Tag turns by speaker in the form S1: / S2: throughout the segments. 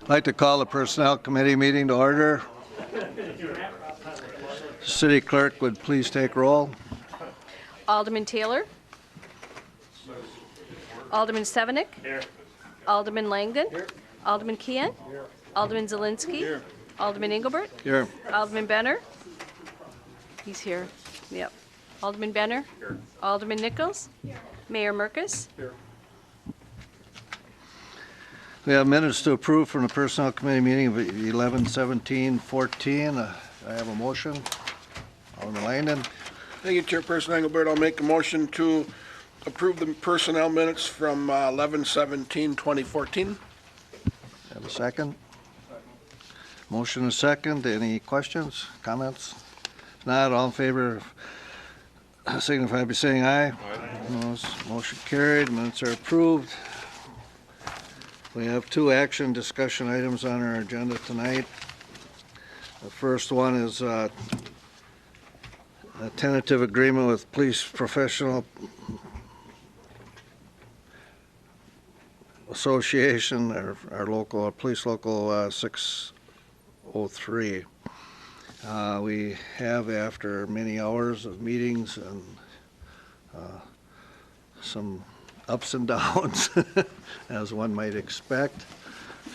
S1: I'd like to call the Personnel Committee meeting to order. City Clerk would please take roll.
S2: Alderman Taylor. Alderman Sevenick.
S3: Here.
S2: Alderman Langdon.
S3: Here.
S2: Alderman Kean.
S3: Here.
S2: Alderman Zielinski.
S3: Here.
S2: Alderman Engelbert.
S1: Here.
S2: Alderman Benner. He's here. Yep. Alderman Benner.
S3: Here.
S2: Alderman Nichols. Here. Mayor Merkes.
S3: Here.
S1: We have minutes to approve from the Personnel Committee meeting of 11/17/14. I have a motion. Alderman Langdon.
S4: Thank you, Chairperson Engelbert. I'll make a motion to approve the personnel minutes from 11/17/2014.
S1: Have a second? Motion and a second. Any questions, comments? If not, all in favor signify by saying aye. Aye. Motion carried. Minutes are approved. We have two action discussion items on our agenda tonight. The first one is a tentative agreement with Police Professional Association, our local, Police Local 603. We have, after many hours of meetings and some ups and downs, as one might expect,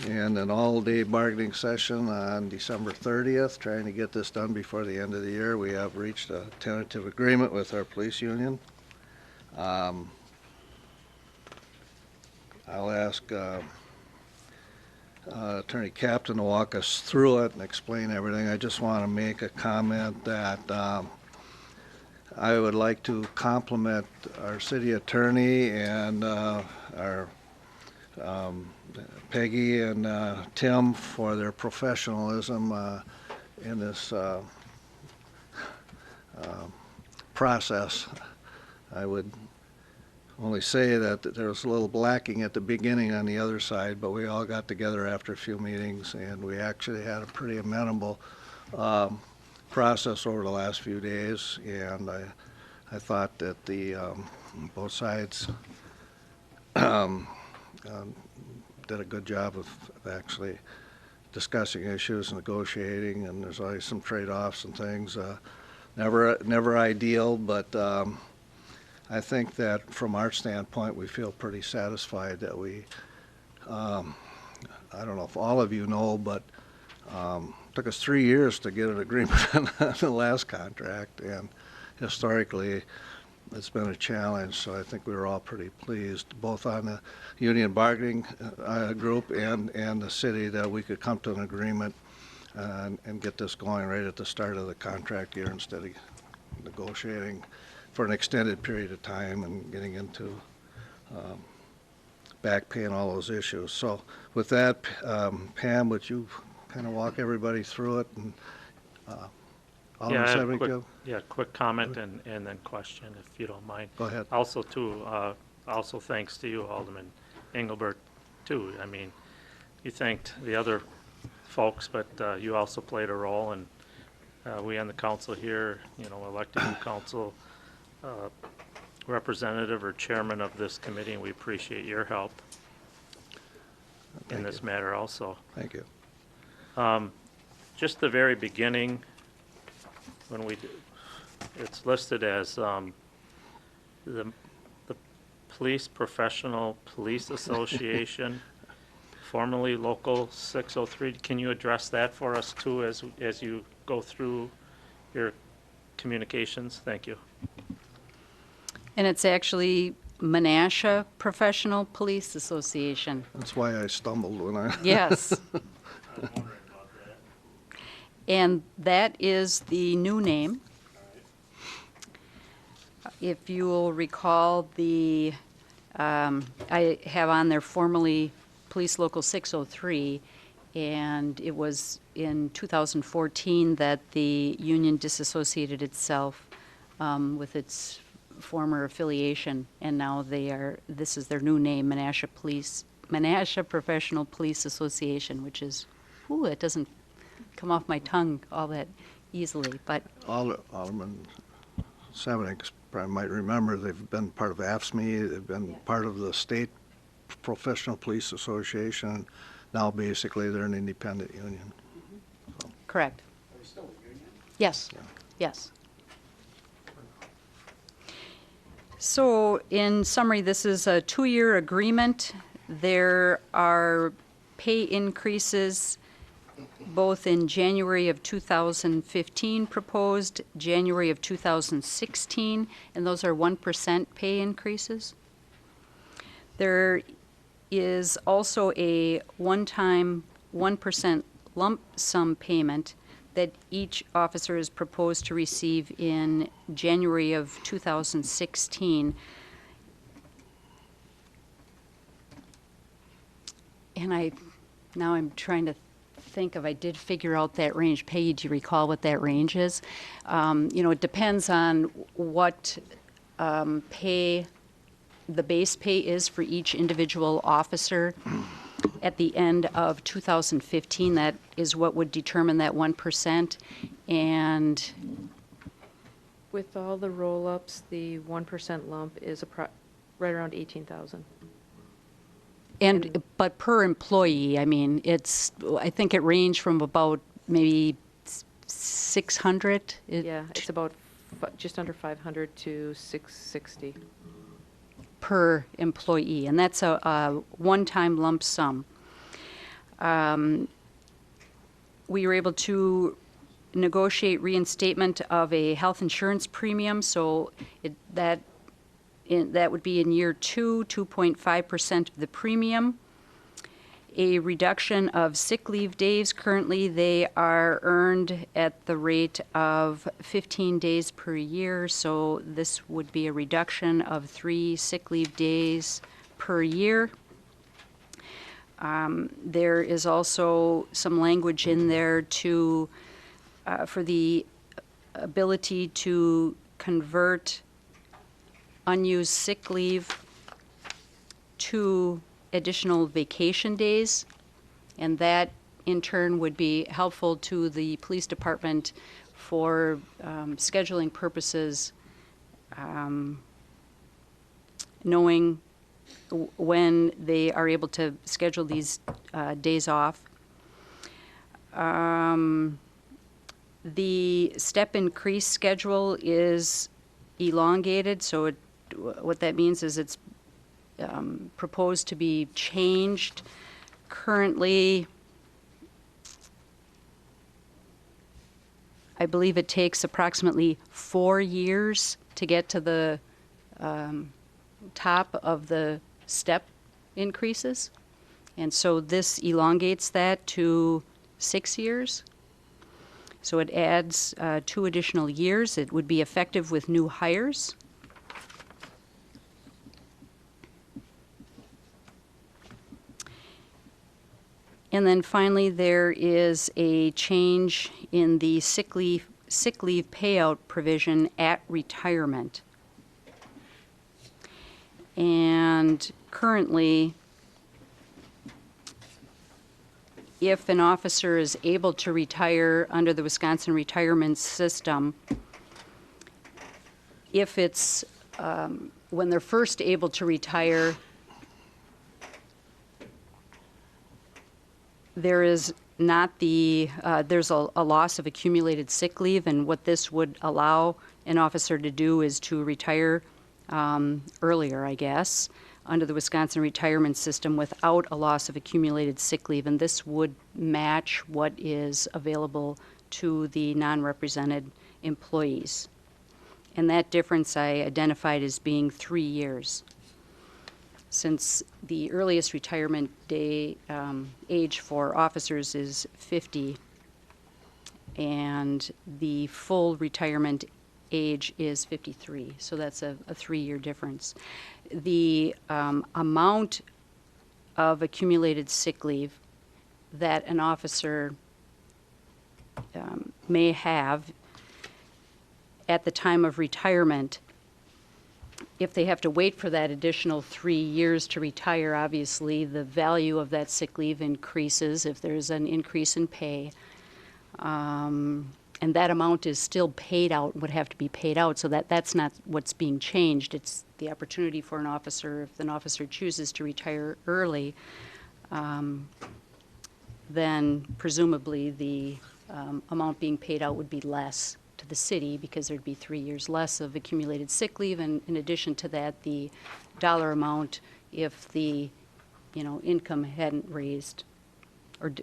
S1: and an all-day bargaining session on December 30th, trying to get this done before the end of the year. We have reached a tentative agreement with our police union. I'll ask Attorney Captain to walk us through it and explain everything. I just want to make a comment that I would like to compliment our city attorney and our Peggy and Tim for their professionalism in this process. I would only say that there was a little lacking at the beginning on the other side, but we all got together after a few meetings, and we actually had a pretty amenable process over the last few days, and I thought that the both sides did a good job of actually discussing issues, negotiating, and there's always some trade-offs and things. Never ideal, but I think that from our standpoint, we feel pretty satisfied that we, I don't know if all of you know, but took us 3 years to get an agreement on the last contract, and historically it's been a challenge, so I think we were all pretty pleased, both on the union bargaining group and the city, that we could come to an agreement and get this going right at the start of the contract year instead of negotiating for an extended period of time and getting into back pay and all those issues. So with that, Pam, would you kind of walk everybody through it? And
S3: quick comment and then question, if you don't mind.
S1: Go ahead.
S3: Also, too, also thanks to you, Alderman Engelbert, too. I mean, you thanked the other folks, but you also played a role, and we on the council here, elected new council representative or chairman of this committee, and we appreciate your help in this matter also.
S1: Thank you.
S3: Just the very beginning, when it's listed as the Police Professional Police Association, formerly Local 603. Can you address that for us too as you go through your communications? Thank you.
S5: And it's actually Menasha Professional Police Association.
S1: That's why I stumbled when I...
S5: Yes. And that is the new name. If you will recall, I have on there formerly Police Local 603, and it was in 2014 that the union disassociated itself with its former affiliation, and now this is their new name, Menasha Professional Police Association, which is, it doesn't come off my tongue all that easily, but
S1: Alderman Sevenick probably might remember they've been part of AFSCME, they've been part of the State Professional Police Association. now basically they're an independent union.
S5: Correct. Yes, yes. So in summary, this is a 2-year agreement. There are pay increases both in January of 2015 proposed, January of 2016, and those are 1% pay increases. There is also a one-time 1% lump sum payment that each officer is proposed to receive in January of 2016. And now I'm trying to think if I did figure out that range. Peggy, do you recall what that range is? It depends on what pay, the base pay is for each individual officer. At the end of 2015, that is what would determine that 1%. And
S6: With all the roll-ups, the 1% lump is right around 18,000.
S5: but per employee, I mean, I think it ranged from about maybe 600.
S6: Yeah, it's about just under 500 to 660.
S5: Per employee, and that's a one-time lump sum. We were able to negotiate reinstatement of a health insurance premium, so that would be in year 2, 2.5% of the premium. A reduction of sick leave days. Currently, they are earned at the rate of 15 days per year, so this would be a reduction of 3 sick leave days per year. There is also some language in there for the ability to convert unused sick leave to additional vacation days, and that in turn would be helpful to the police department for scheduling purposes, knowing when they are able to schedule these days off. The step increase schedule is elongated, so what that means is it's proposed to be changed. Currently, I believe it takes approximately 4 years to get to the top of the step increases. And so this elongates that to 6 years. So it adds 2 additional years. It would be effective with new hires. And then finally, there is a change in the sick leave payout provision at retirement. And currently, if an officer is able to retire under the Wisconsin retirement system, if it's when they're first able to retire, there is not there's a loss of accumulated sick leave, and what this would allow an officer to do is to retire earlier, I guess, under the Wisconsin retirement system without a loss of accumulated sick leave, and this would match what is available to the non-represented employees. And that difference I identified as being 3 years. Since the earliest retirement age for officers is 50, and the full retirement age is 53, so that's a 3-year difference. The amount of accumulated sick leave that an officer may have at the time of retirement, if they have to wait for that additional 3 years to retire, obviously the value of that sick leave increases if there's an increase in pay. And that amount is still paid out, would have to be paid out, so that's not what's being changed. It's the opportunity for an officer, if an officer chooses to retire early, then presumably the amount being paid out would be less to the city because there'd be 3 years less of accumulated sick leave. And in addition to that, the dollar amount, if the, income hadn't raised, or,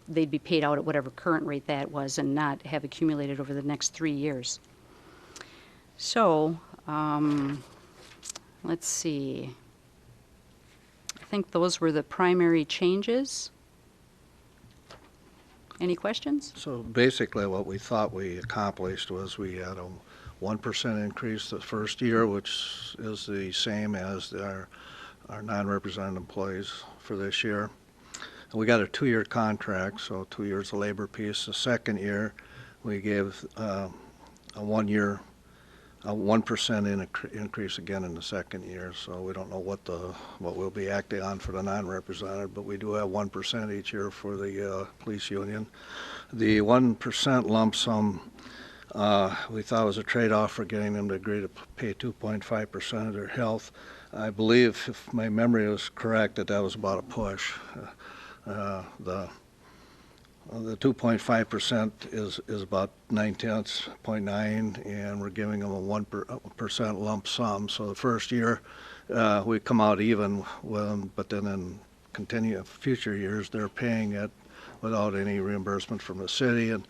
S5: they'd be paid out at whatever current rate that was and not have accumulated over the next 3 years. So, let's see. I think those were the primary changes. Any questions?
S1: So basically, what we thought we accomplished was we had a 1% increase the first year, which is the same as our non-represented employees for this year. And we got a 2-year contract, so 2 years of labor piece. The second year, we gave a 1 year, a 1% increase again in the second year. So we don't know what we'll be acting on for the non-represented, but we do have 1% each year for the police union. The 1% lump sum, we thought was a trade-off for getting them to agree to pay 2.5% of their health. I believe, if my memory is correct, that was about a push. The 2.5% is about 9/10, and we're giving them a 1% lump sum. So the first year, we come out even with them, but then in future years, they're paying it without any reimbursement from the city. And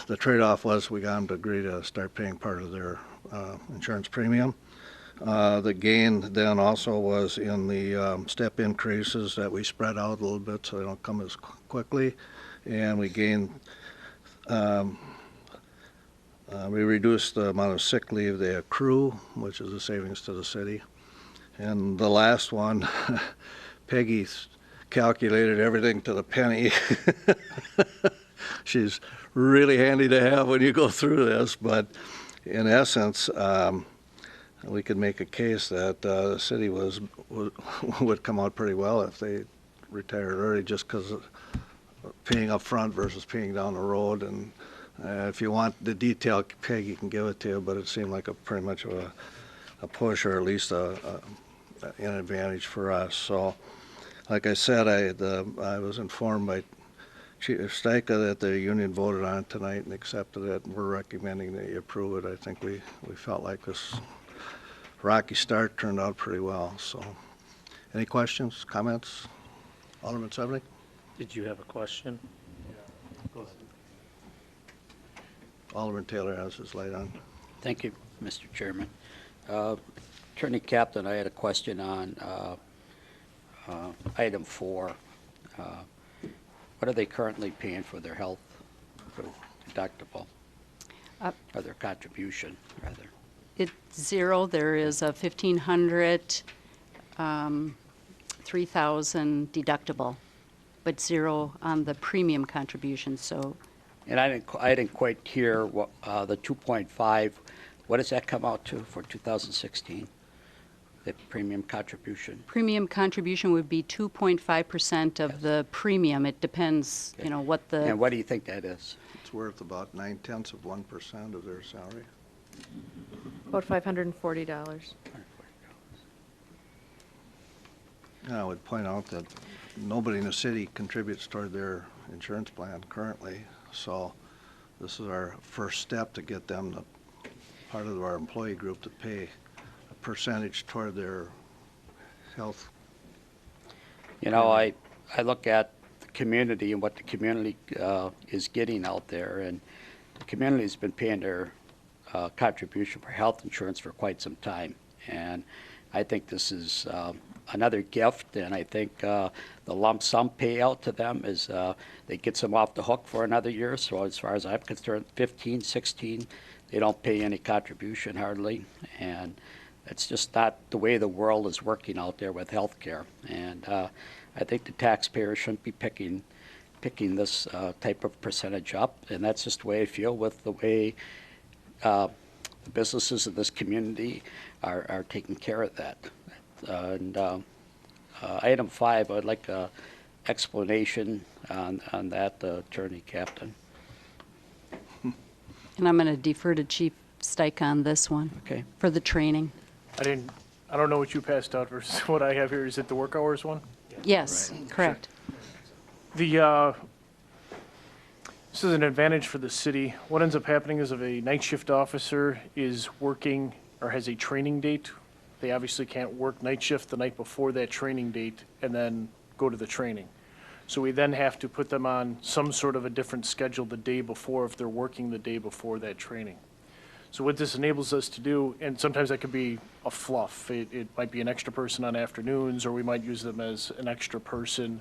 S1: the trade-off was we got them to agree to start paying part of their insurance premium. The gain then also was in the step increases that we spread out a little bit so they don't come as quickly. And we gained, we reduced the amount of sick leave they accrue, which is a savings to the city. And the last one, Peggy calculated everything to the penny. She's really handy to have when you go through this, but in essence, we could make a case that the city would come out pretty well if they retired early, just because of paying up front versus paying down the road. And if you want the detail, Peggy can give it to you, but it seemed like pretty much of a push, or at least an advantage for us. So, like I said, I was informed by Chief Steika that the union voted on it tonight and accepted it, and we're recommending that you approve it. I think we felt like this rocky start turned out pretty well. So, any questions, comments? Alderman Sevenick?
S3: Did you have a question? Go ahead.
S1: Alderman Taylor has his light on.
S7: Thank you, Mr. Chairman. Attorney Captain, I had a question on item 4. What are they currently paying for their health deductible? Or their contribution, rather?
S5: It's zero. There is a $1,500, $3,000 deductible, but zero on the premium contribution. So,
S7: And I didn't quite hear what, the 2.5. What does that come out to for 2016? The premium contribution.
S5: premium contribution would be 2.5% of the premium. It depends, what the.
S7: And what do you think that is?
S1: It's worth about 0.9% of their salary.
S6: About $540.
S1: I would point out that nobody in the city contributes toward their insurance plan currently, so this is our first step to get them, part of our employee group, to pay a percentage toward their health.
S7: I look at the community and what the community is getting out there, and the community has been paying their contribution for health insurance for quite some time, and I think this is another gift, and I think the lump sum payout to them is they gets them off the hook for another year. So as far as I'm concerned, 15, 16, they don't pay any contribution hardly, and it's just not the way the world is working out there with health care. And I think the taxpayer shouldn't be picking this type of percentage up, and that's just the way I feel with the way the businesses in this community are taking care of that. And item 5, I'd like an explanation on that, Attorney Captain.
S5: And I'm going to defer to Chief Steika on this one.
S7: Okay.
S5: For the training.
S8: I don't know what you passed out versus what I have here. Is it the work hours one?
S5: Yes, correct.
S8: This is an advantage for the city. What ends up happening is if a night shift officer is working or has a training date, they obviously can't work night shift the night before that training date and then go to the training. So we then have to put them on some sort of a different schedule the day before if they're working the day before that training. So what this enables us to do, and sometimes that could be a fluff. It might be an extra person on afternoons, or we might use them as an extra person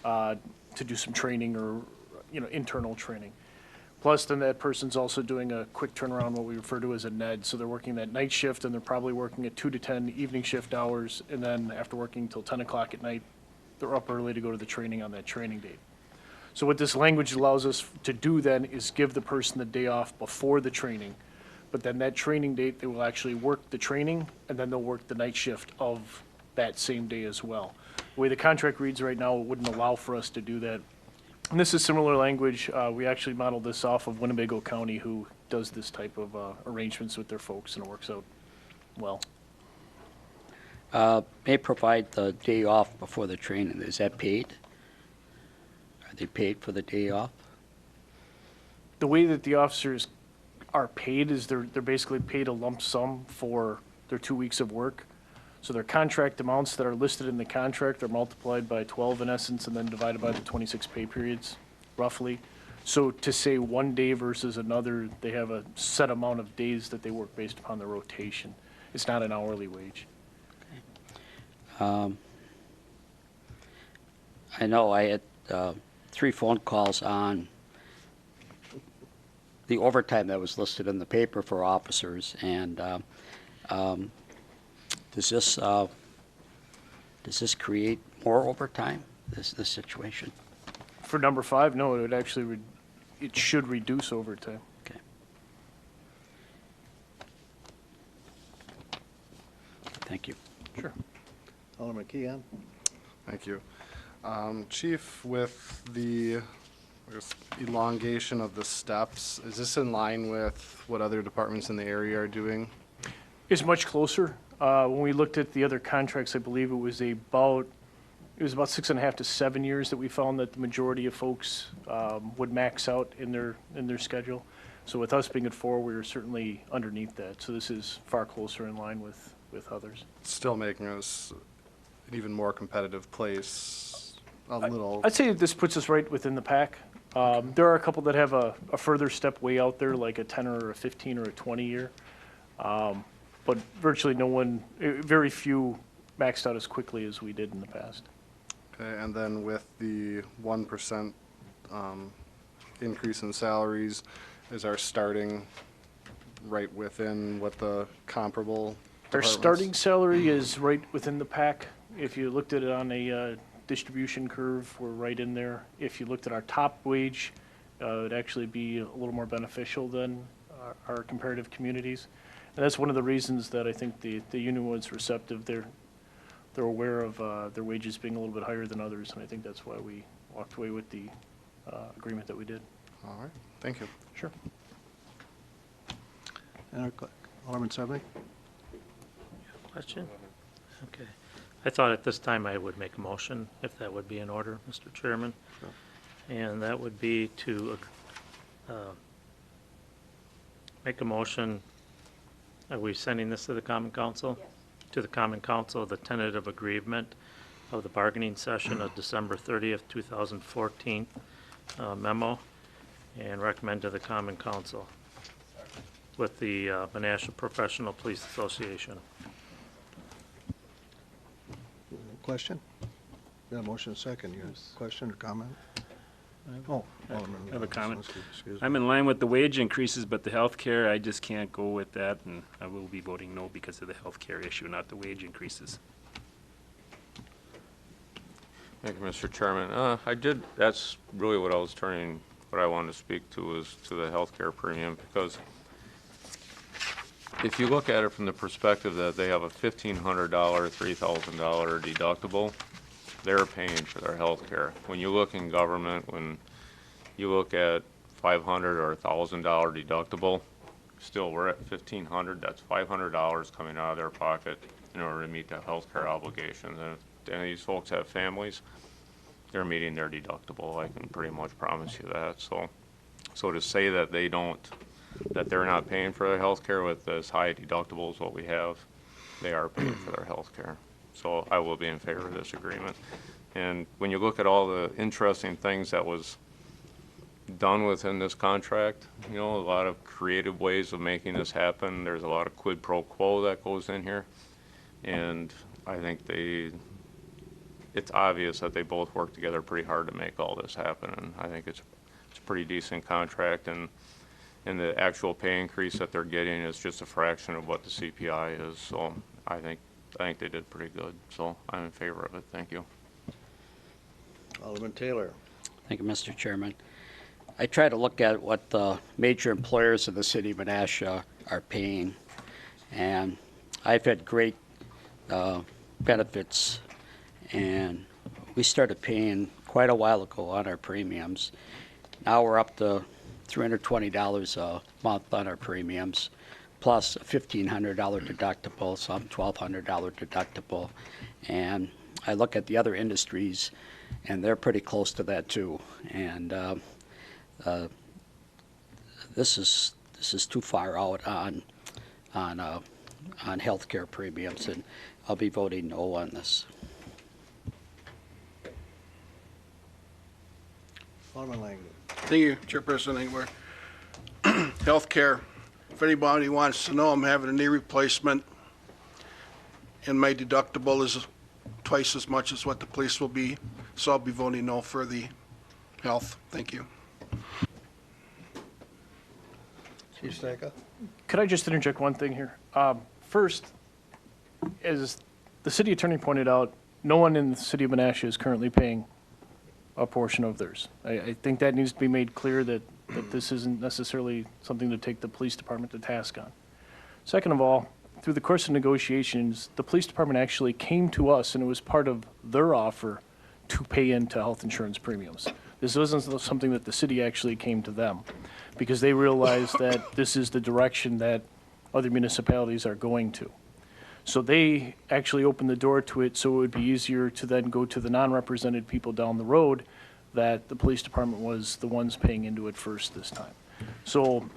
S8: to do some training or, internal training. Plus, then that person's also doing a quick turnaround, what we refer to as a NED. So they're working that night shift, and they're probably working at 2 to 10 evening shift hours, and then after working till 10 o'clock at night, they're up early to go to the training on that training date. So what this language allows us to do then is give the person the day off before the training, but then that training date, they will actually work the training, and then they'll work the night shift of that same day as well. The way the contract reads right now, it wouldn't allow for us to do that. And this is similar language. We actually modeled this off of Winnebago County, who does this type of arrangements with their folks, and it works out well.
S7: May provide the day off before the training. Is that paid? Are they paid for the day off?
S8: The way that the officers are paid is they're basically paid a lump sum for their 2 weeks of work. So their contract amounts that are listed in the contract are multiplied by 12 in essence, and then divided by the 26 pay periods, roughly. So to say one day versus another, they have a set amount of days that they work based upon their rotation. It's not an hourly wage.
S7: I know I had 3 phone calls on the overtime that was listed in the paper for officers, and does this create more overtime, this situation?
S8: For number 5, no, it would actually, it should reduce overtime.
S7: Okay. Thank you.
S8: Sure.
S1: Alderman Keon?
S9: Thank you. Chief, with the I guess, elongation of the steps, is this in line with what other departments in the area are doing?
S8: It's much closer. When we looked at the other contracts, I believe it was about 6.5 to 7 years that we found that the majority of folks would max out in their schedule. So with us being at 4, we were certainly underneath that. So this is far closer in line with others.
S9: Still making us an even more competitive place, a little.
S8: I'd say this puts us right within the pack. There are a couple that have a further step way out there, like a 10 or a 15 or a 20 year. But virtually no one, very few maxed out as quickly as we did in the past.
S9: Okay, and then with the 1% increase in salaries, is our starting right within what the comparable
S8: Our
S9: departments?
S8: starting salary is right within the pack. If you looked at it on a distribution curve, we're right in there. If you looked at our top wage, it'd actually be a little more beneficial than our comparative communities. And that's one of the reasons that I think the union was receptive. They're aware of their wages being a little bit higher than others, and I think that's why we walked away with the agreement that we did.
S9: All right, thank you.
S8: Sure.
S1: Alderman Sevely?
S3: Question? Okay. I thought at this time I would make a motion, if that would be in order, Mr. Chairman.
S1: Sure.
S3: And that would be to make a motion. Are we sending this to the Common Council? Yes. To the Common Council, the tentative agreement of the bargaining session of December 30th, 2014 memo, and recommend to the Common Council with the Menasha Professional Police Association.
S1: Question? Yeah, motion second. You have a question or comment? Oh, Alderman.
S10: I have a comment.
S1: Excuse me.
S10: I'm in line with the wage increases, but the health care, I just can't go with that, and I will be voting no because of the health care issue, not the wage increases.
S11: Thank you, Mr. Chairman. That's really what I wanted to speak to was to the healthcare premium, because if you look at it from the perspective that they have a $1,500, $3,000 deductible, they're paying for their health care. When you look in government, when you look at $500 or $1,000 deductible, still we're at $1,500. That's $500 coming out of their pocket in order to meet the health care obligations. And if any of these folks have families, they're meeting their deductible. I can pretty much promise you that. So to say that that they're not paying for their health care with as high deductibles what we have, they are paying for their health care. So I will be in favor of this agreement. And when you look at all the interesting things that was done within this contract, a lot of creative ways of making this happen. There's a lot of quid pro quo that goes in here. And I think it's obvious that they both work together pretty hard to make all this happen. And I think it's a pretty decent contract. And the actual pay increase that they're getting is just a fraction of what the CPI is. So I think they did pretty good. So I'm in favor of it. Thank you.
S1: Alderman Taylor.
S7: Thank you, Mr. Chairman. I try to look at what the major employers of the city of Menasha are paying, and I've had great benefits, and we started paying quite a while ago on our premiums. Now we're up to $320 a month on our premiums, plus a $1,500 deductible, some $1,200 deductible, and I look at the other industries, and they're pretty close to that too. And this is too far out on healthcare premiums, and I'll be voting no on this.
S1: Alderman Langley.
S4: Thank you, Chairperson Engler. Healthcare. If anybody wants to know, I'm having a knee replacement, and my deductible is twice as much as what the police will be, so I'll be voting no for the health. Thank you.
S1: Chief Steka.
S8: Could I just interject one thing here? First, as the city attorney pointed out, no one in the city of Menasha is currently paying a portion of theirs. I think that needs to be made clear that this isn't necessarily something to take the police department to task on. Second of all, through the course of negotiations, the police department actually came to us, and it was part of their offer to pay into health insurance premiums. This wasn't something that the city actually came to them, because they realized that this is the direction that other municipalities are going to. So they actually opened the door to it, so it would be easier to then go to the non-represented people down the road that the police department was the ones paying into it first this time. So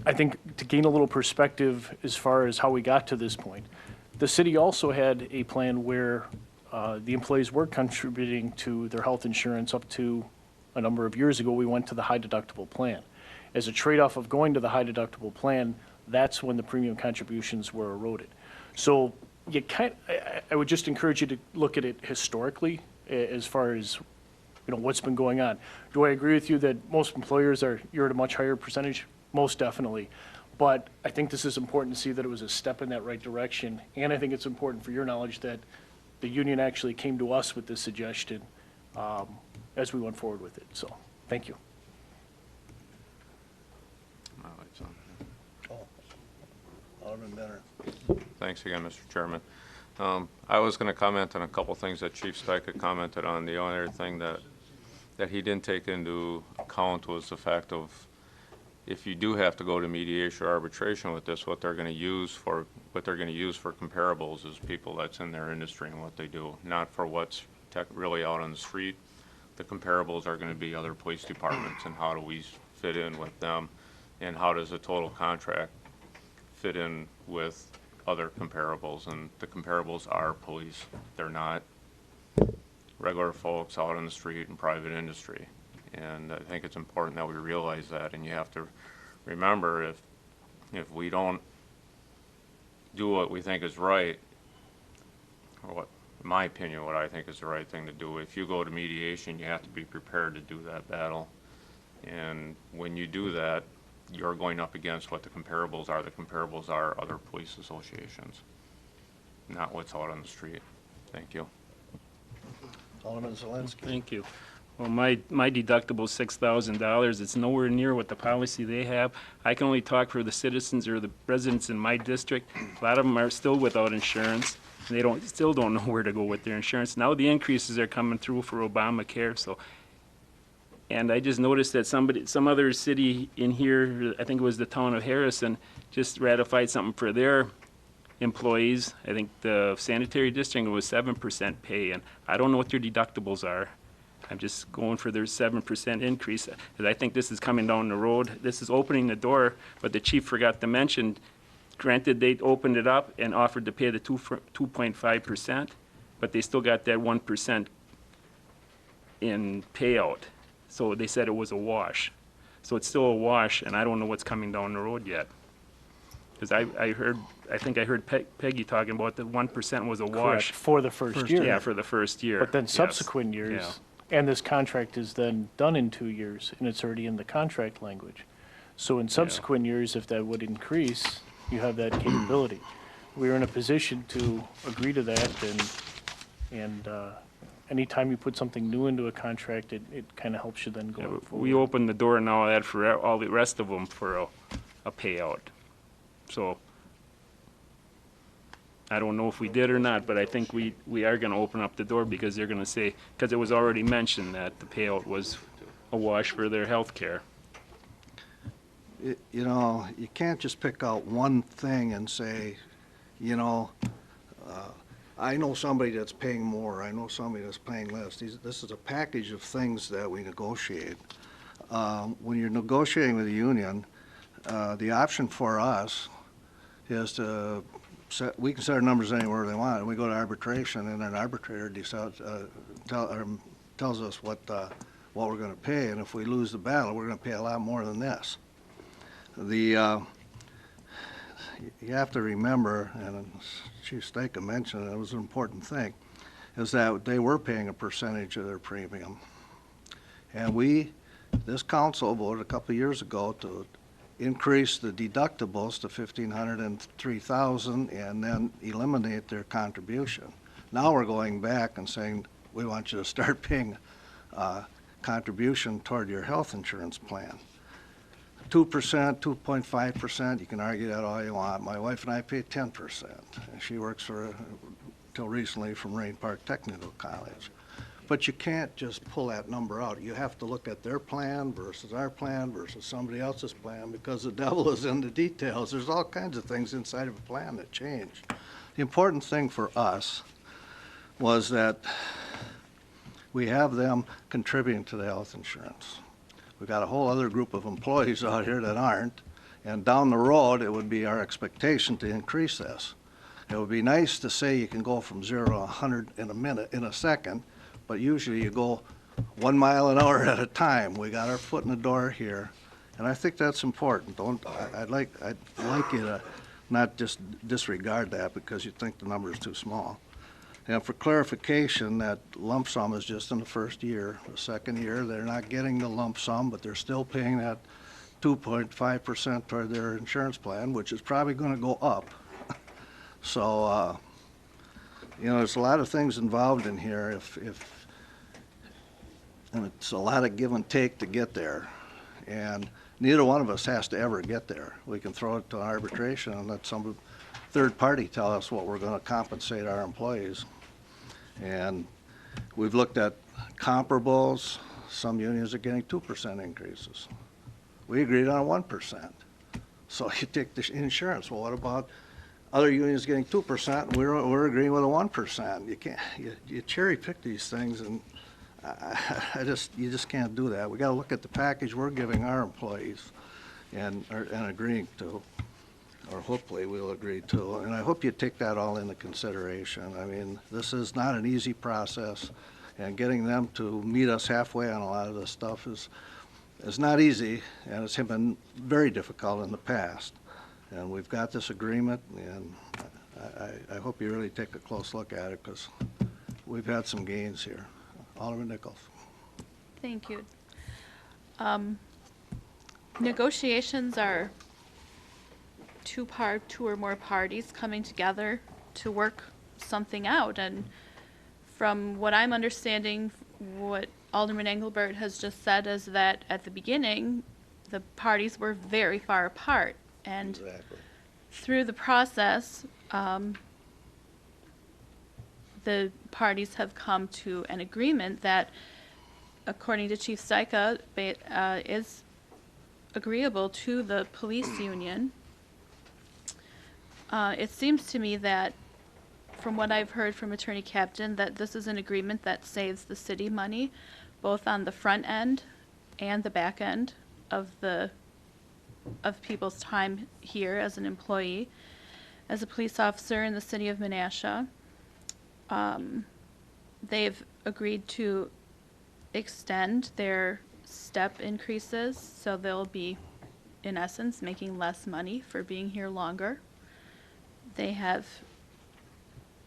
S8: I think to gain a little perspective as far as how we got to this point, the city also had a plan where the employees were contributing to their health insurance up to a number of years ago. We went to the high deductible plan. As a trade-off of going to the high deductible plan, that's when the premium contributions were eroded. So I would just encourage you to look at it historically as far as what's been going on. Do I agree with you that most employers you're at a much higher percentage? Most definitely. But I think this is important to see that it was a step in that right direction. And I think it's important for your knowledge that the union actually came to us with this suggestion as we went forward with it. So, thank you.
S1: Alderman Benner.
S11: Thanks again, Mr. Chairman. I was going to comment on a couple things that Chief Steka commented on. The only other thing that he didn't take into account was the fact of if you do have to go to mediation or arbitration with this, what they're going to use for comparables is people that's in their industry and what they do, not for what's really out on the street. The comparables are going to be other police departments and how do we fit in with them, and how does the total contract fit in with other comparables. And the comparables are police. They're not regular folks out on the street in private industry. And I think it's important that we realize that, and you have to remember if we don't do what we think is right, or what, in my opinion, what I think is the right thing to do, if you go to mediation, you have to be prepared to do that battle. And when you do that, you're going up against what the comparables are. The comparables are other police associations, not what's out on the street. Thank you.
S1: Alderman Zelensky.
S10: Thank you. Well, my deductible is $6,000. It's nowhere near what the policy they have. I can only talk for the citizens or the residents in my district. A lot of them are still without insurance. And they still don't know where to go with their insurance. Now the increases are coming through for Obamacare. And I just noticed that some other city in here, I think it was the town of Harrison, just ratified something for their employees. I think the sanitary district was 7% pay, and I don't know what their deductibles are. I'm just going for their 7% increase, because I think this is coming down the road. This is opening the door, but the chief forgot to mention, granted, they opened it up and offered to pay the 2.5%, but they still got that 1% in payout. So they said it was a wash. So it's still a wash, and I don't know what's coming down the road yet. Because I think I heard Peggy talking about the 1% was a
S8: Correct,
S10: wash.
S8: for the first year.
S10: Yeah, for the first year.
S8: But then
S10: yes.
S8: subsequent
S10: Yeah.
S8: years, and this contract is then done in 2 years, and it's already in the contract language. So in subsequent years, if that would increase, you have that capability. We're in a position to agree to that, and anytime you put something new into a contract, it kind of helps you then
S10: Yeah,
S8: going
S10: but
S8: forward.
S10: we opened the door now that for all the rest of them for a payout. So I don't know if we did or not, but I think we are gonna open up the door because they're gonna say, because it was already mentioned that the payout was a wash for their health care.
S1: You know, you can't just pick out one thing and say, you know, I know somebody that's paying more, I know somebody that's paying less. This is a package of things that we negotiate. When you're negotiating with a union, the option for us is to we can set our numbers anywhere they want, and we go to arbitration, and an arbitrator decides, tells us what we're going to pay, and if we lose the battle, we're going to pay a lot more than this. You have to remember, and Chief Staka mentioned it was an important thing, is that they were paying a percentage of their premium. And this council voted a couple of years ago to increase the deductibles to $1,500 and $3,000 and then eliminate their contribution. Now we're going back and saying, we want you to start paying contribution toward your health insurance plan. 2%, 2.5%, you can argue that all you want. My wife and I pay 10%. And she works till recently from Rain Park Technical College. But you can't just pull that number out. You have to look at their plan versus our plan versus somebody else's plan, because the devil is in the details. There's all kinds of things inside of a plan that change. The important thing for us was that we have them contributing to the health insurance. We've got a whole other group of employees out here that aren't, and down the road, it would be our expectation to increase this. It would be nice to say you can go from 0 to 100 in a second, but usually you go 1 mile an hour at a time. We got our foot in the door here, and I think that's important. I'd like you to not just disregard that because you think the number is too small. And for clarification, that lump sum is just in the first year. The second year, they're not getting the lump sum, but they're still paying that 2.5% toward their insurance plan, which is probably going to go up. So, you know, there's a lot of things involved in here. And it's a lot of give and take to get there. And neither one of us has to ever get there. We can throw it to arbitration and let some third party tell us what we're going to compensate our employees. And we've looked at comparables. Some unions are getting 2% increases. We agreed on 1%. So you take the insurance. Well, what about other unions getting 2%? And we're agreeing with a 1%. You can't. You cherry pick these things, and you just can't do that. We got to look at the package we're giving our employees, and agreeing to. Or hopefully we'll agree to, and I hope you take that all into consideration. I mean, this is not an easy process, and getting them to meet us halfway on a lot of this stuff is not easy, and it's been very difficult in the past. And we've got this agreement, and I hope you really take a close look at it, because we've had some gains here. Alderman Nichols.
S12: Thank you. Negotiations are two or more parties coming together to work something out. And from what I'm understanding, what Alderman Engelbert has just said is that at the beginning, the parties were very far apart. And
S1: Exactly.
S12: through the process, the parties have come to an agreement that, according to Chief Staka, is agreeable to the police union. It seems to me that, from what I've heard from Attorney Captain, that this is an agreement that saves the city money, both on the front end and the back end of people's time here as an employee, as a police officer in the city of Menasha. They've agreed to extend their step increases, so they'll be, in essence, making less money for being here longer. They have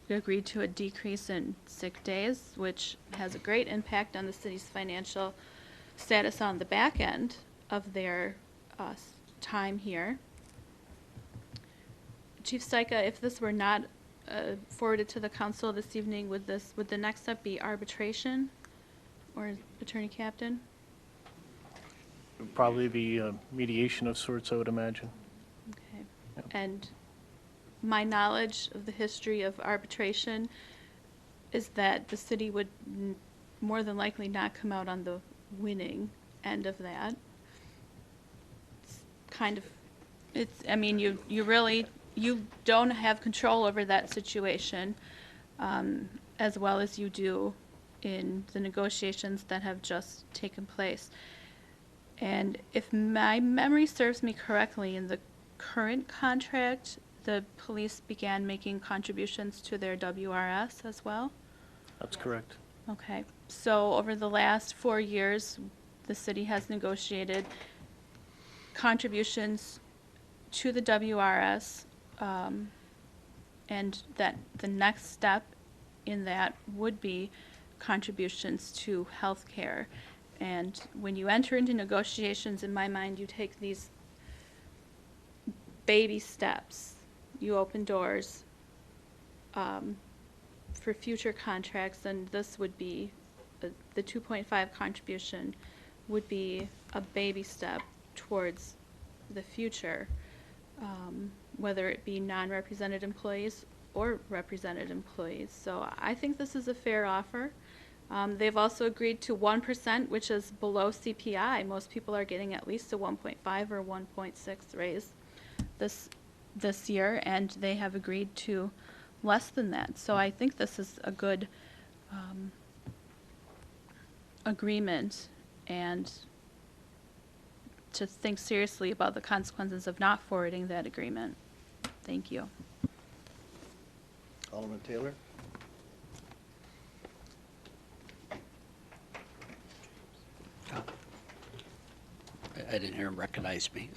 S12: agreed to a decrease in sick days, which has a great impact on the city's financial status on the back end of their time here. Chief Styka, if this were not forwarded to the council this evening, would the next step be arbitration, or Attorney Captain?
S8: It would probably be a mediation of sorts, I would imagine.
S12: Okay. And my knowledge of the history of arbitration is that the city would more than likely not come out on the winning end of that. It's kind of, I mean, you don't have control over that situation as well as you do in the negotiations that have just taken place. And if my memory serves me correctly, in the current contract, the police began making contributions to their WRS as well?
S8: That's correct.
S12: Okay. So over the last 4 years, the city has negotiated contributions to the WRS, and that the next step in that would be contributions to health care. And when you enter into negotiations, in my mind, you take these baby steps. You open doors for future contracts, and this would be, the 2.5 contribution would be a baby step towards the future, whether it be non-represented employees or represented employees. So I think this is a fair offer. They've also agreed to 1%, which is below CPI. Most people are getting at least a 1.5 or 1.6 raise this year, and they have agreed to less than that. So I think this is a good agreement, and to think seriously about the consequences of not forwarding that agreement. Thank you.
S1: Alderman Taylor?
S7: I didn't hear him recognize me.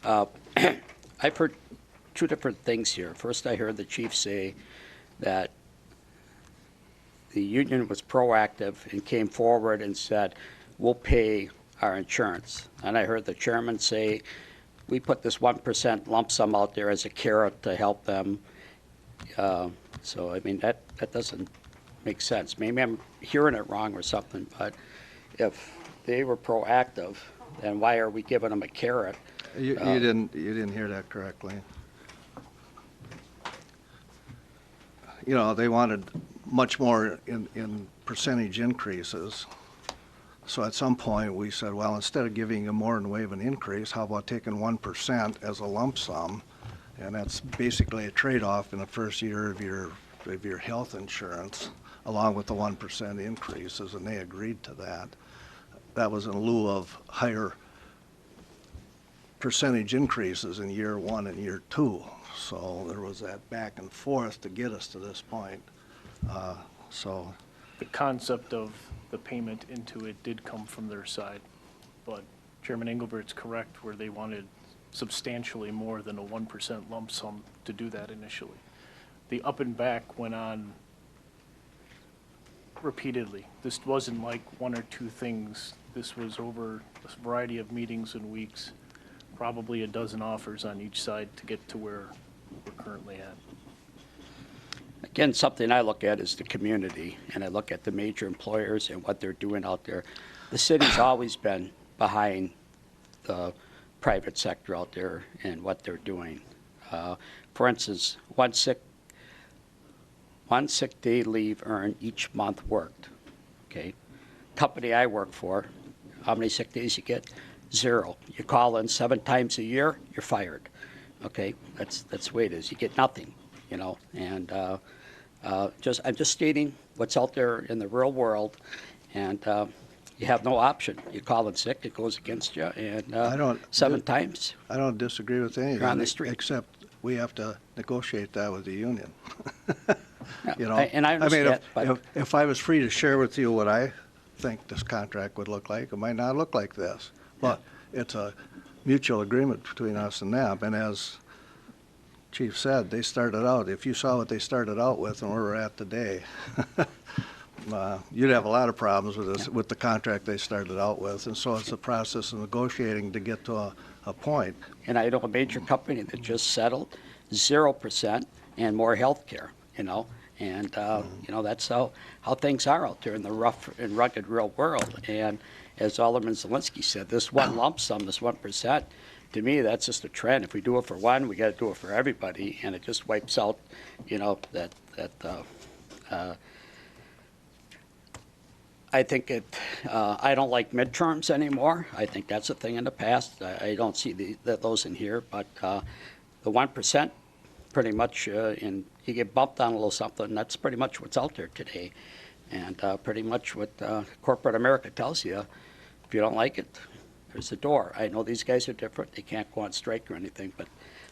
S7: I've heard two different things here. First, I heard the chief say that the union was proactive and came forward and said, we'll pay our insurance. And I heard the chairman say, we put this 1% lump sum out there as a carrot to help them. So, I mean, that doesn't make sense. Maybe I'm hearing it wrong or something, but if they were proactive, then why are we giving them a carrot?
S1: You didn't hear that correctly. You know, they wanted much more in percentage increases. So at some point, we said, well, instead of giving you more in way of an increase, how about taking 1% as a lump sum? And that's basically a trade-off in the first year of your health insurance, along with the 1% increases, and they agreed to that. That was in lieu of higher percentage increases in year 1 and year 2. So there was that back and forth to get us to this point.
S8: The concept of the payment into it did come from their side, but Chairman Engelbert's correct where they wanted substantially more than a 1% lump sum to do that initially. The up and back went on repeatedly. This wasn't like one or two things. This was over a variety of meetings and weeks, probably a dozen offers on each side to get to where we're currently at.
S7: Again, something I look at is the community, and I look at the major employers and what they're doing out there. The city's always been behind the private sector out there and what they're doing. For instance, one sick day leave earned each month worked, okay? Company I work for, how many sick days you get? 0. You call in 7 times a year, you're fired, okay? That's the way it is. You get nothing, you know, and I'm just stating what's out there in the real world, And you have no option. You call in sick, it goes against you, and
S1: I don't-
S7: 7 times.
S1: I don't disagree with any of
S7: You're on
S1: that,
S7: the street.
S1: except we have to negotiate that with the union. You know,
S7: And I understand,
S1: mean,
S7: but
S1: if I was free to share with you what I think this contract would look like, it might not look like this. But it's a mutual agreement between us and them. And as Chief said, they started out, if you saw what they started out with and where we're at today, you'd have a lot of problems with this, with the contract they started out with. And so it's a process of negotiating to get to a point.
S7: and I know a major company that just settled 0% and more health care, you know, and, you know, that's how things are out there in the rough and rugged real world. And as Alderman Zelinski said, this one lump sum, this 1%, to me, that's just a trend. If we do it for one, we got to do it for everybody, and it just wipes out, you know, I think I don't like midterms anymore. I think that's a thing in the past. I don't see those in here, but the 1%, pretty much, and you get bumped on a little something, that's pretty much what's out there today. And pretty much what corporate America tells you, if you don't like it, there's a door. I know these guys are different. They can't go on strike or anything, but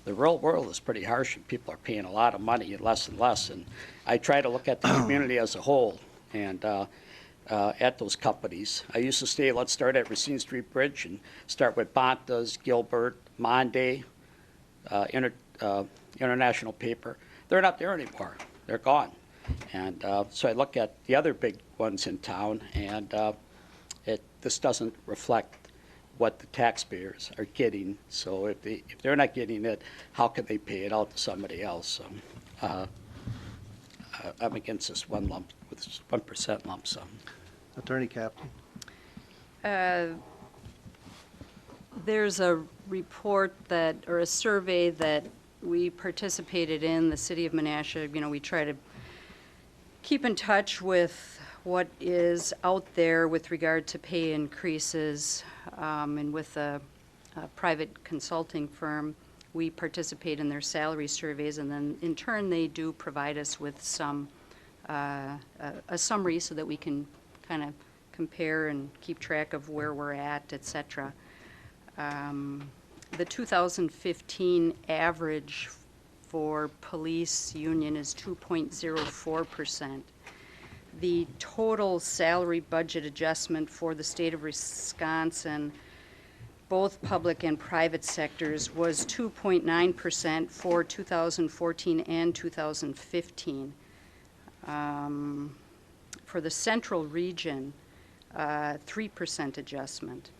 S7: the real world is pretty harsh, and people are paying a lot of money and less. And I try to look at the community as a whole, and at those companies. I used to stay, let's start at Racine Street Bridge and start with Bonta's, Gilbert, Monday, International Paper. They're not there anymore. They're gone. And so I look at the other big ones in town, and this doesn't reflect what the taxpayers are getting. So if they're not getting it, how can they pay it out to somebody else? So, I'm against this 1% lump sum.
S1: Attorney Captain?
S5: There's a report that, or a survey that we participated in, the city of Menasha. You know, we try to keep in touch with what is out there with regard to pay increases, and with a private consulting firm, we participate in their salary surveys, and then in turn they do provide us with some a summary so that we can kind of compare and keep track of where we're at, et cetera. The 2015 average for police union is 2.04%. The total salary budget adjustment for the state of Wisconsin, both public and private sectors, was 2.9% for 2014 and 2015. For the central region, 3% adjustment.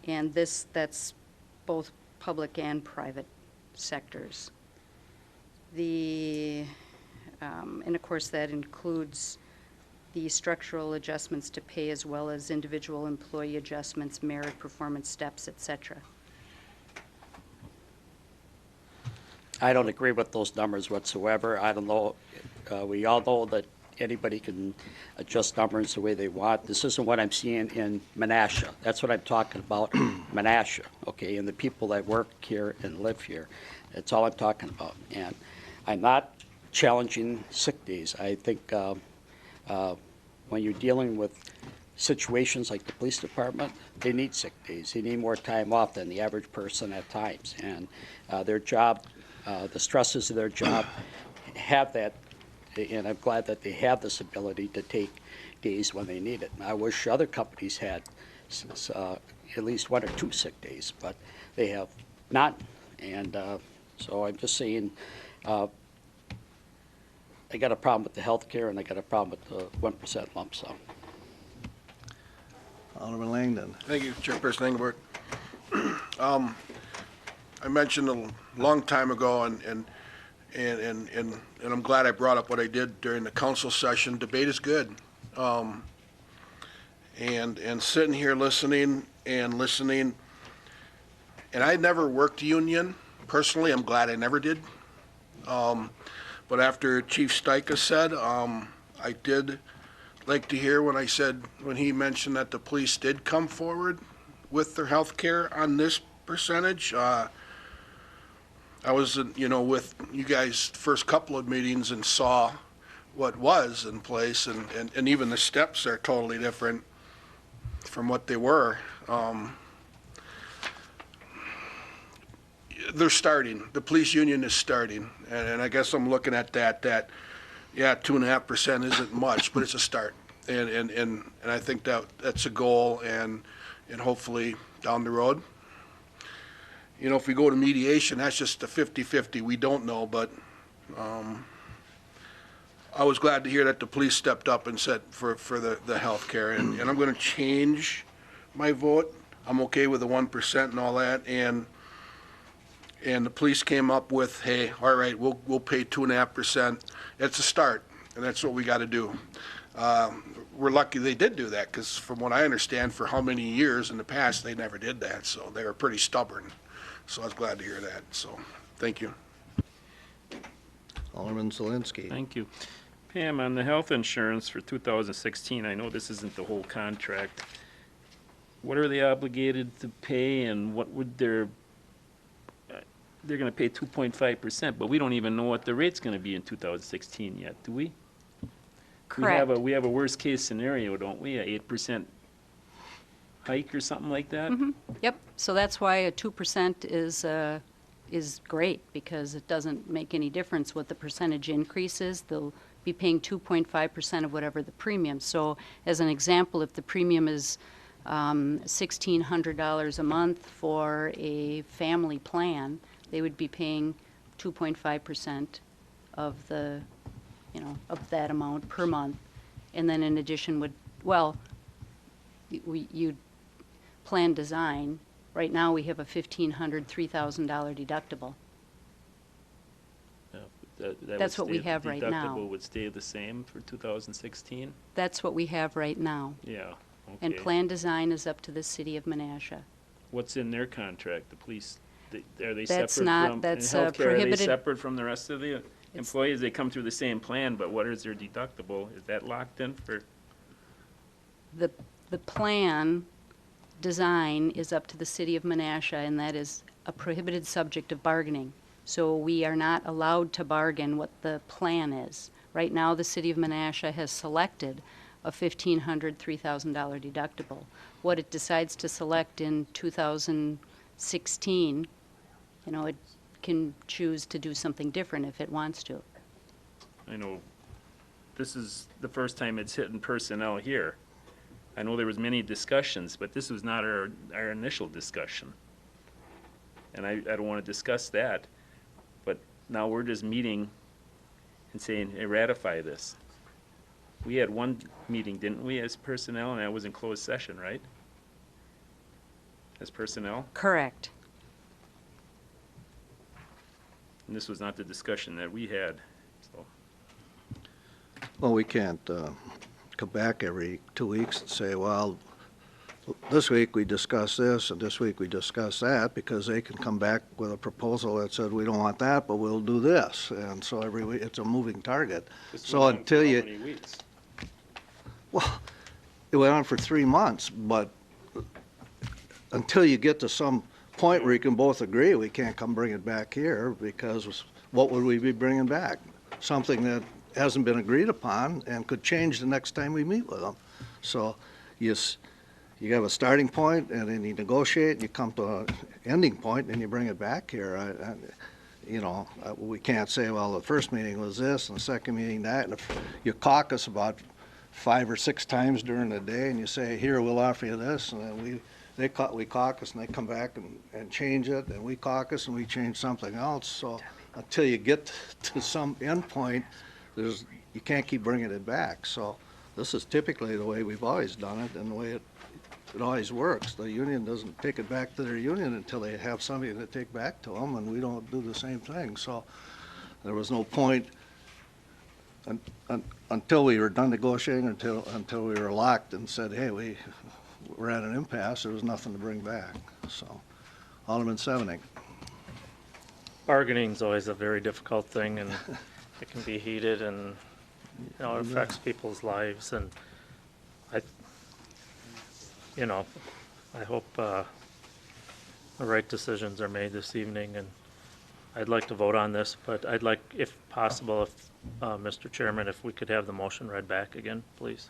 S5: And that's both public and private sectors. And of course that includes the structural adjustments to pay as well as individual employee adjustments, merit, performance steps, et cetera.
S7: I don't agree with those numbers whatsoever. I don't know, we all know that anybody can adjust numbers the way they want. This isn't what I'm seeing in Menasha. That's what I'm talking about, Menasha, okay, and the people that work here and live here. That's all I'm talking about. And I'm not challenging sick days. I think when you're dealing with situations like the police department, they need sick days. They need more time off than the average person at times. And their job, the stresses of their job have that, and I'm glad that they have this ability to take days when they need it. And I wish other companies had at least 1 or 2 sick days, but they have not. And so I'm just saying, I got a problem with the health care, and I got a problem with the 1% lump sum.
S1: Alderman Langdon?
S4: Thank you, Chairperson Engelbert. I mentioned a long time ago, and I'm glad I brought up what I did during the council session. Debate is good. And sitting here listening, and I never worked union. Personally, I'm glad I never did. But after Chief Stika said, I did like to hear when he mentioned that the police did come forward with their health care on this percentage. I was, with you guys first couple of meetings and saw what was in place, and even the steps are totally different from what they were. They're starting, the police union is starting, and I guess I'm looking at that, yeah, 2.5% isn't much, but it's a start. And I think that's a goal, and hopefully down the road, you know, if we go to mediation, that's just a 50-50, we don't know, but I was glad to hear that the police stepped up and said for the healthcare, and I'm gonna change my vote. I'm okay with the 1% and all that, and the police came up with, hey, all right, we'll pay 2.5%. It's a start, and that's what we gotta do. We're lucky they did do that, because from what I understand, for how many years in the past, they never did that, so they were pretty stubborn. So I was glad to hear that, so, thank you.
S1: Alderman Zelinski.
S10: Thank you. Pam, on the health insurance for 2016, I know this isn't the whole contract. What are they obligated to pay, and what would they're gonna pay 2.5%, but we don't even know what the rate's gonna be in 2016 yet, do we?
S5: Correct.
S10: We have a worst-case scenario, don't we? A 8% hike or something like that?
S5: Yep, so that's why a 2% is great, because it doesn't make any difference what the percentage increase is. They'll be paying 2.5% of whatever the premium. So as an example, if the premium is $1,600 a month for a family plan, they would be paying 2.5% of the, you know, of that amount per month. And then in addition you'd plan design. Right now, we have a $1,500, $3,000 deductible. That's what we have right now.
S10: The deductible would stay the same for 2016?
S5: That's what we have right now.
S10: Yeah, okay.
S5: And plan design is up to the city of Menasha.
S10: What's in their contract, the police? Are they
S5: That's
S10: separate
S5: not-
S10: from,
S5: that's,
S10: in healthcare, are they
S5: prohibited-
S10: separate from the rest of the employees? They come through the same plan, but what is their deductible? Is that locked in for?
S5: The plan design is up to the city of Menasha, and that is a prohibited subject of bargaining. So we are not allowed to bargain what the plan is. Right now, the city of Menasha has selected a $1,500, $3,000 deductible. What it decides to select in 2016, you know, it can choose to do something different if it wants to.
S10: I know this is the first time it's hitting personnel here. I know there was many discussions, but this was not our initial discussion. And I don't want to discuss that. But now we're just meeting and saying, hey, ratify this. We had one meeting, didn't we, as personnel, and that was in closed session, right? As personnel?
S5: Correct.
S10: And this was not the discussion that we had, so.
S1: Well, we can't come back every 2 weeks and say, well, this week we discussed this and this week we discussed that, because they can come back with a proposal that said, we don't want that, but we'll do this. And so every week, it's a moving target.
S10: This
S1: So
S10: went on
S1: until
S10: for
S1: you,
S10: how many weeks?
S1: well, it went on for 3 months, but until you get to some point where you can both agree, we can't come bring it back here, because what would we be bringing back? Something that hasn't been agreed upon and could change the next time we meet with them. So you have a starting point, and then you negotiate, and you come to an ending point, and you bring it back here. We can't say, well, the first meeting was this, and the second meeting that, and if you caucus about 5 or 6 times during the day, and you say, here, we'll offer you this, and then we caucus, and they come back and change it, and we caucus, and we change something else. So until you get to some end point, you can't keep bringing it back. So this is typically the way we've always done it, and the way it always works. The union doesn't take it back to their union until they have somebody to take back to them, and we don't do the same thing. So there was no point until we were done negotiating, until we were locked and said, hey, we're at an impasse. There was nothing to bring back. So, Alderman Sevening.
S3: Bargaining's always a very difficult thing, and it can be heated, and it affects people's lives. And I hope the right decisions are made this evening. And I'd like to vote on this, but I'd like, if possible, if, Mr. Chairman, if we could have the motion read back again, please.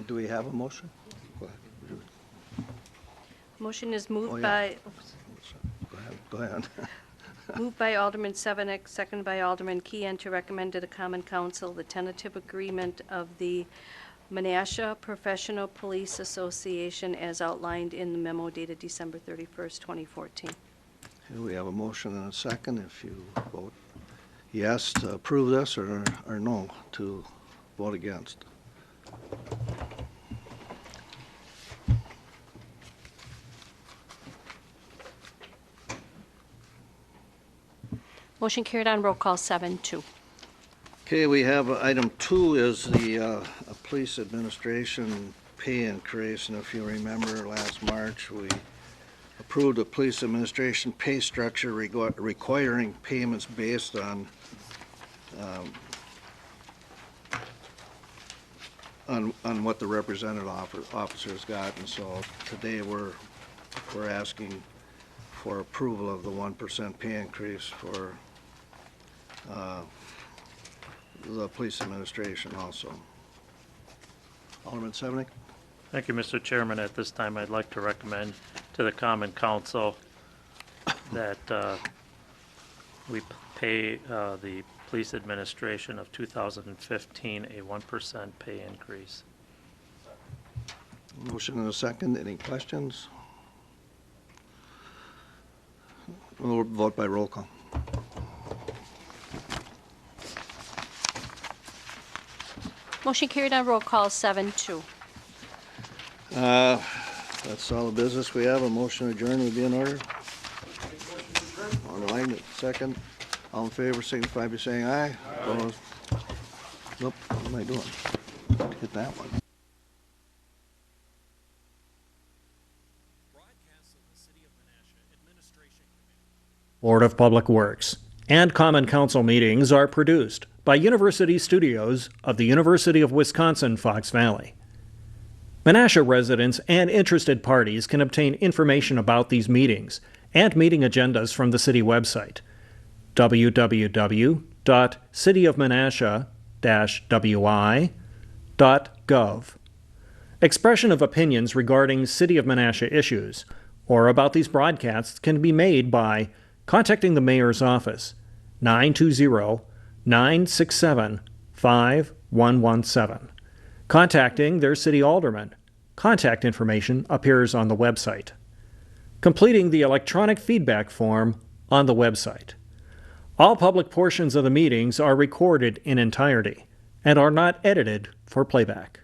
S1: Do we have a motion? Go ahead.
S2: Motion is
S1: Oh,
S2: moved
S1: yeah.
S2: by,
S1: Go ahead.
S2: moved by Alderman Sevenick, seconded by Alderman Keon to recommend to the Common Council the tentative agreement of the Menasha Professional Police Association as outlined in the memo dated December 31st, 2014.
S1: Okay, we have a motion and a second. If you vote yes to approve this, or no to vote against.
S2: Motion carried on roll call 7-2.
S1: Okay, we have item 2 is the police administration pay increase. And if you remember, last March, we approved a police administration pay structure requiring payments based on what the representative officers got. And so today we're asking for approval of the 1% pay increase for the police administration also. Alderman Sevenick?
S3: Thank you, Mr. Chairman. At this time, I'd like to recommend to the Common Council that we pay the police administration of 2015 a 1% pay increase.
S1: Motion and a second. Any questions? We'll vote by roll call.
S2: Motion carried on roll call 7-2.
S1: That's all the business we have. A motion to adjourn would be in order. On the line, second. All in favor, signify by saying aye. Opposed? Nope, what am I doing? Hit that one.
S13: Board of Public Works and Common Council meetings are produced by University Studios of the University of Wisconsin-Fox Valley. Menasha residents and interested parties can obtain information about these meetings and meeting agendas from the city website, www.cityofmenasha-wi.gov. Expression of opinions regarding City of Menasha issues or about these broadcasts can be made by contacting the Mayor's Office, 920-967-5117. Contacting their city alderman. Contact information appears on the website. Completing the electronic feedback form on the website. All public portions of the meetings are recorded in entirety and are not edited for playback.